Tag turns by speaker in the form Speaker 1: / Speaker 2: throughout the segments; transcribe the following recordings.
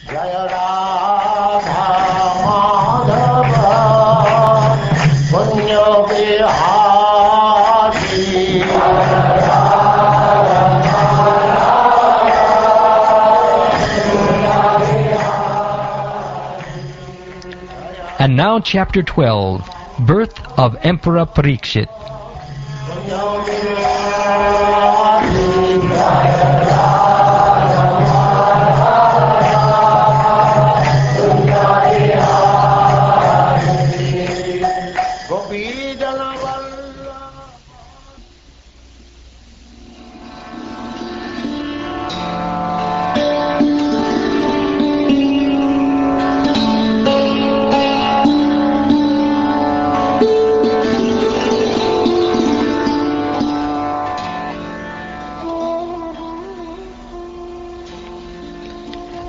Speaker 1: Jaya Radha Madhava Punya Vihari.
Speaker 2: And now chapter 12, Birth of Emperor Pariksit.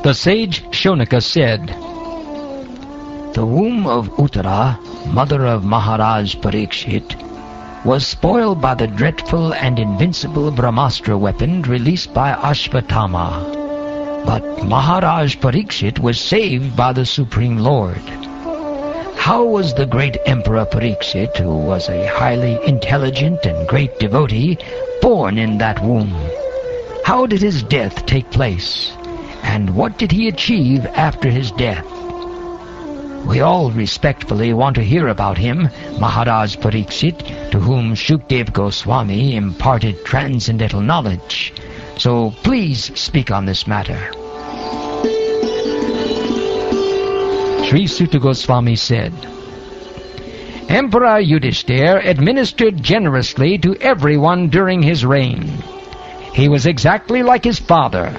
Speaker 2: The sage Shonaka said, "The womb of Uttara, mother of Maharaj Pariksit, was spoiled by the dreadful and invincible Brahmastra weapon released by Ashvatthama. But Maharaj Pariksit was saved by the Supreme Lord. How was the great Emperor Pariksit, who was a highly intelligent and great devotee, born in that womb? How did his death take place? And what did he achieve after his death? We all respectfully want to hear about him, Maharaj Pariksit, to whom Shukdev Goswami imparted transcendental knowledge. So please speak on this matter." Sri Sutta Goswami said, "Emperor Yudhishthira administered generously to everyone during his reign. He was exactly like his father.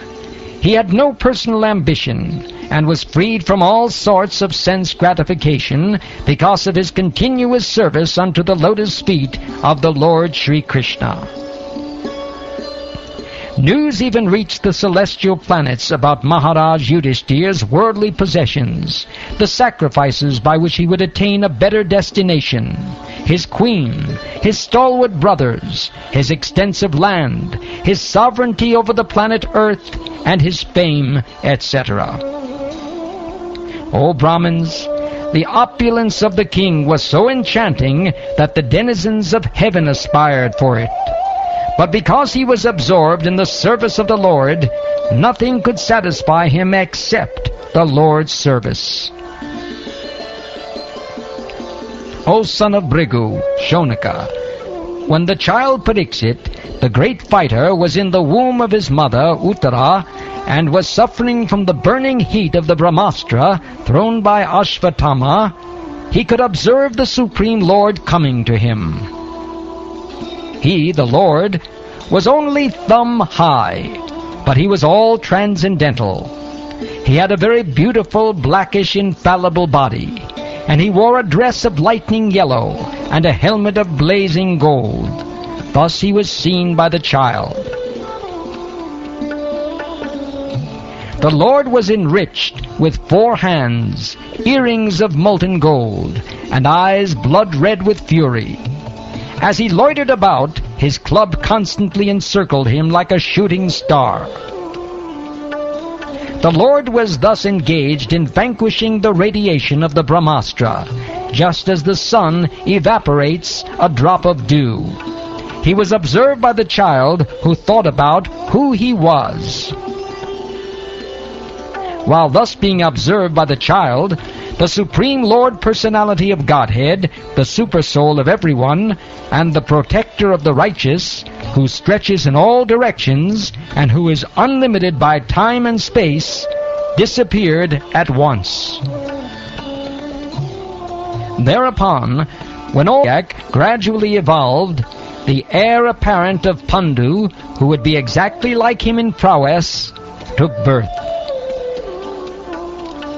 Speaker 2: He had no personal ambition and was freed from all sorts of sense gratification because of his continuous service unto the lotus feet of the Lord Sri Krishna. News even reached the celestial planets about Maharaj Yudhishthira's worldly possessions, the sacrifices by which he would attain a better destination, his queen, his stalwart brothers, his extensive land, his sovereignty over the planet Earth, and his fame, etc. O Brahmins, the opulence of the king was so enchanting that the denizens of heaven aspired for it. But because he was absorbed in the service of the Lord, nothing could satisfy him except the Lord's service. O son of Bhrigu, Shonaka, when the child Pariksit, the great fighter, was in the womb of his mother, Uttara, and was suffering from the burning heat of the Brahmastra thrown by Ashvatthama, he could observe the Supreme Lord coming to him. He, the Lord, was only thumb high, but he was all transcendental. He had a very beautiful, blackish, infallible body, and he wore a dress of lightning yellow and a helmet of blazing gold. Thus he was seen by the child. The Lord was enriched with 4 hands, earrings of molten gold, and eyes blood-red with fury. As he loitered about, his club constantly encircled him like a shooting star. The Lord was thus engaged in vanquishing the radiation of the Brahmastra, just as the sun evaporates a drop of dew. He was observed by the child, who thought about who he was. While thus being observed by the child, the Supreme Lord Personality of Godhead, the Supersoul of everyone, and the Protector of the righteous, who stretches in all directions and who is unlimited by time and space, disappeared at once. Thereupon, when all gradually evolved, the heir apparent of Pandu, who would be exactly like him in prowess, took birth.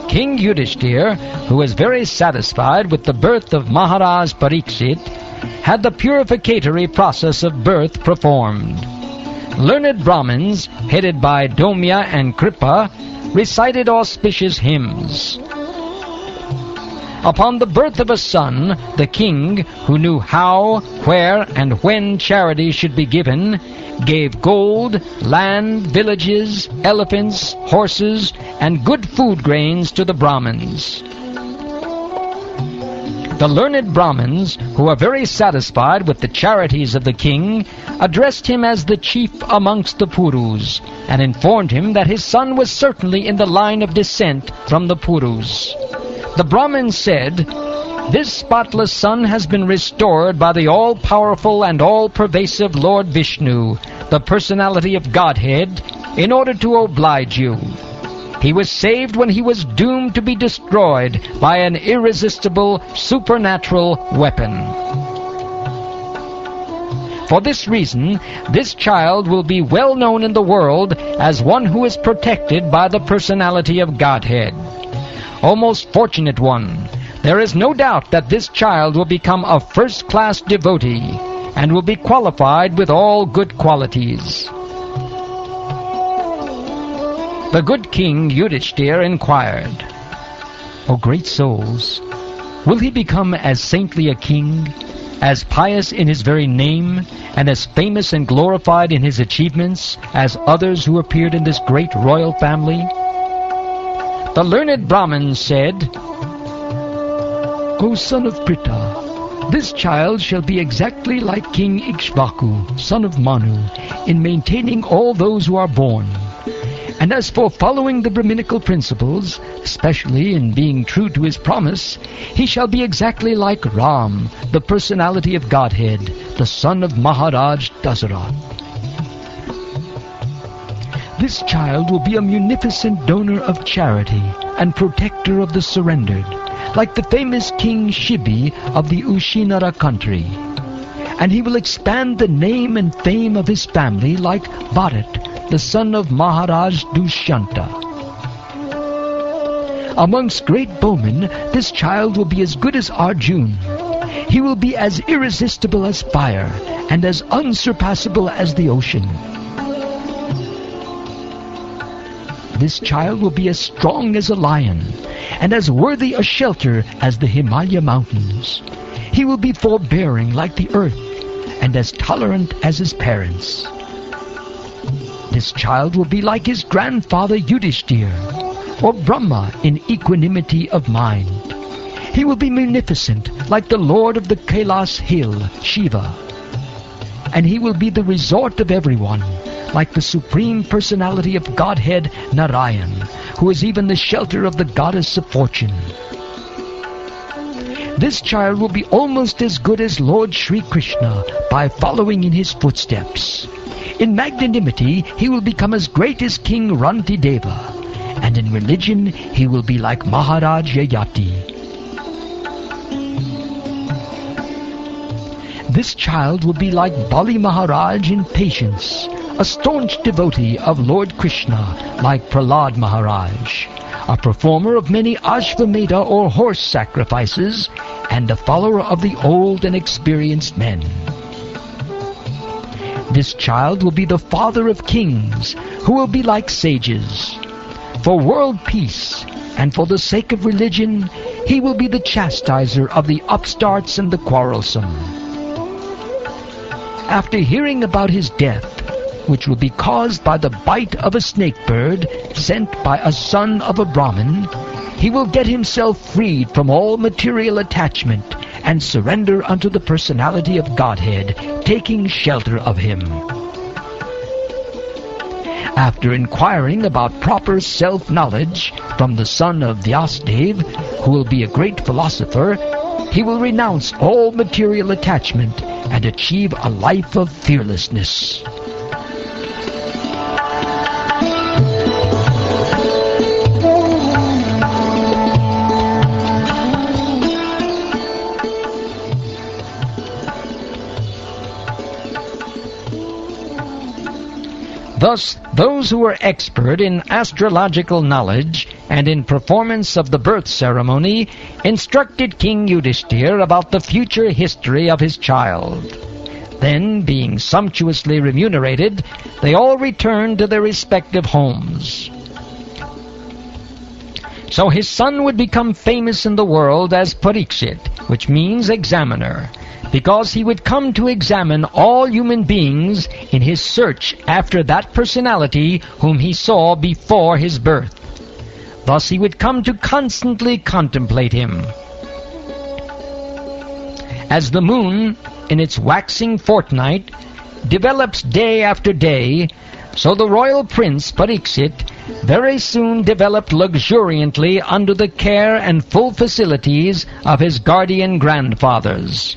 Speaker 2: King Yudhishthira, who was very satisfied with the birth of Maharaj Pariksit, had the purificatory process of birth performed. Learned Brahmins, headed by Domya and Kripa, recited auspicious hymns. Upon the birth of a son, the king, who knew how, where, and when charity should be given, gave gold, land, villages, elephants, horses, and good food grains to the Brahmins. The learned Brahmins, who were very satisfied with the charities of the king, addressed him as the chief amongst the Purus, and informed him that his son was certainly in the line of descent from the Purus. The Brahmins said, "This spotless son has been restored by the all-powerful and all-pervasive Lord Vishnu, the personality of Godhead, in order to oblige you. He was saved when he was doomed to be destroyed by an irresistible supernatural weapon. For this reason, this child will be well known in the world as one who is protected by the personality of Godhead. O most fortunate one, there is no doubt that this child will become a first-class devotee and will be qualified with all good qualities." The good king Yudhishthira inquired, "O great souls, will he become as saintly a king, as pious in his very name, and as famous and glorified in his achievements as others who appeared in this great royal family?" The learned Brahmin said, "O son of Pritha, this child shall be exactly like King Ikshvaku, son of Manu, in maintaining all those who are born. And as for following the Brahminical principles, especially in being true to his promise, he shall be exactly like Ram, the personality of Godhead, the son of Maharaj Dasarath. This child will be a munificent donor of charity and protector of the surrendered, like the famous King Shibi of the Ushinara country. And he will expand the name and fame of his family like Bharat, the son of Maharaj Dushyanta. Amongst great bowmen, this child will be as good as Arjun. He will be as irresistible as fire, and as unsurpassable as the ocean. This child will be as strong as a lion, and as worthy a shelter as the Himalaya mountains. He will be forbearing like the earth, and as tolerant as his parents. This child will be like his grandfather Yudhishthira, or Brahma in equanimity of mind. He will be munificent like the lord of the Kailas hill, Shiva. And he will be the resort of everyone, like the supreme personality of Godhead Narayan, who is even the shelter of the goddess of fortune. This child will be almost as good as Lord Sri Krishna by following in his footsteps. In magnanimity, he will become as great as King Rantideva, and in religion, he will be like Maharaj Yayati. This child will be like Bali Maharaj in patience, a staunch devotee of Lord Krishna, like Prahlad Maharaj, a performer of many Ashvamedha or horse sacrifices, and a follower of the old and experienced men. This child will be the father of kings, who will be like sages. For world peace, and for the sake of religion, he will be the chastiser of the upstarts and the quarrelsome. After hearing about his death, which will be caused by the bite of a snake bird sent by a son of a Brahmin, he will get himself freed from all material attachment and surrender unto the personality of Godhead, taking shelter of him. After inquiring about proper self-knowledge from the son of Vyasdev, who will be a great philosopher, he will renounce all material attachment and achieve a life of fearlessness. Thus, those who were expert in astrological knowledge and in performance of the birth ceremony instructed King Yudhishthira about the future history of his child. Then, being sumptuously remunerated, they all returned to their respective homes. So his son would become famous in the world as Pariksit, which means examiner, because he would come to examine all human beings in his search after that personality whom he saw before his birth. Thus he would come to constantly contemplate him. As the moon, in its waxing fortnight, develops day after day, so the royal prince Pariksit very soon developed luxuriantly under the care and full facilities of his guardian grandfathers.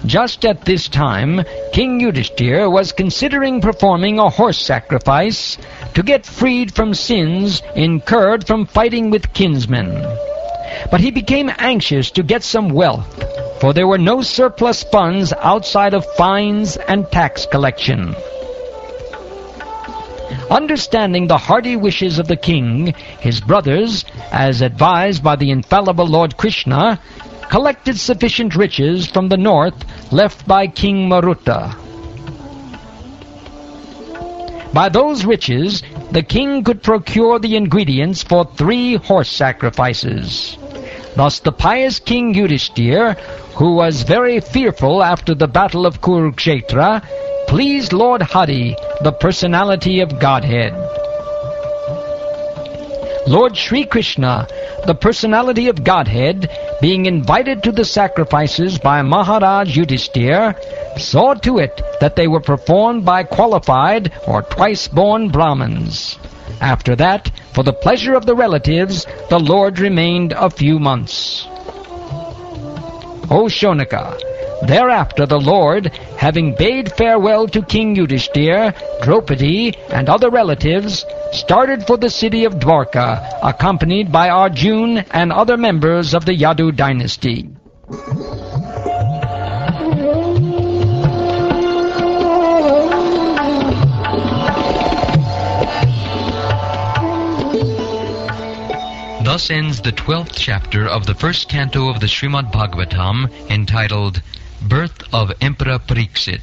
Speaker 2: Just at this time, King Yudhishthira was considering performing a horse sacrifice to get freed from sins incurred from fighting with kinsmen. But he became anxious to get some wealth, for there were no surplus funds outside of fines and tax collection. Understanding the hearty wishes of the king, his brothers, as advised by the infallible Lord Krishna, collected sufficient riches from the north left by King Maruta. By those riches, the king could procure the ingredients for 3 horse sacrifices. Thus the pious King Yudhishthira, who was very fearful after the battle of Kurukshetra, pleased Lord Hari, the personality of Godhead. Lord Sri Krishna, the personality of Godhead, being invited to the sacrifices by Maharaj Yudhishthira, saw to it that they were performed by qualified or twice-born Brahmins. After that, for the pleasure of the relatives, the Lord remained a few months. O Shonaka, thereafter the Lord, having bade farewell to King Yudhishthira, Draupadi, and other relatives, started for the city of Dwarka, accompanied by Arjuna and other members of the Yadu dynasty. Thus ends the 12th chapter of the first canto of the Srimad Bhagavatam, entitled Birth of Emperor Pariksit.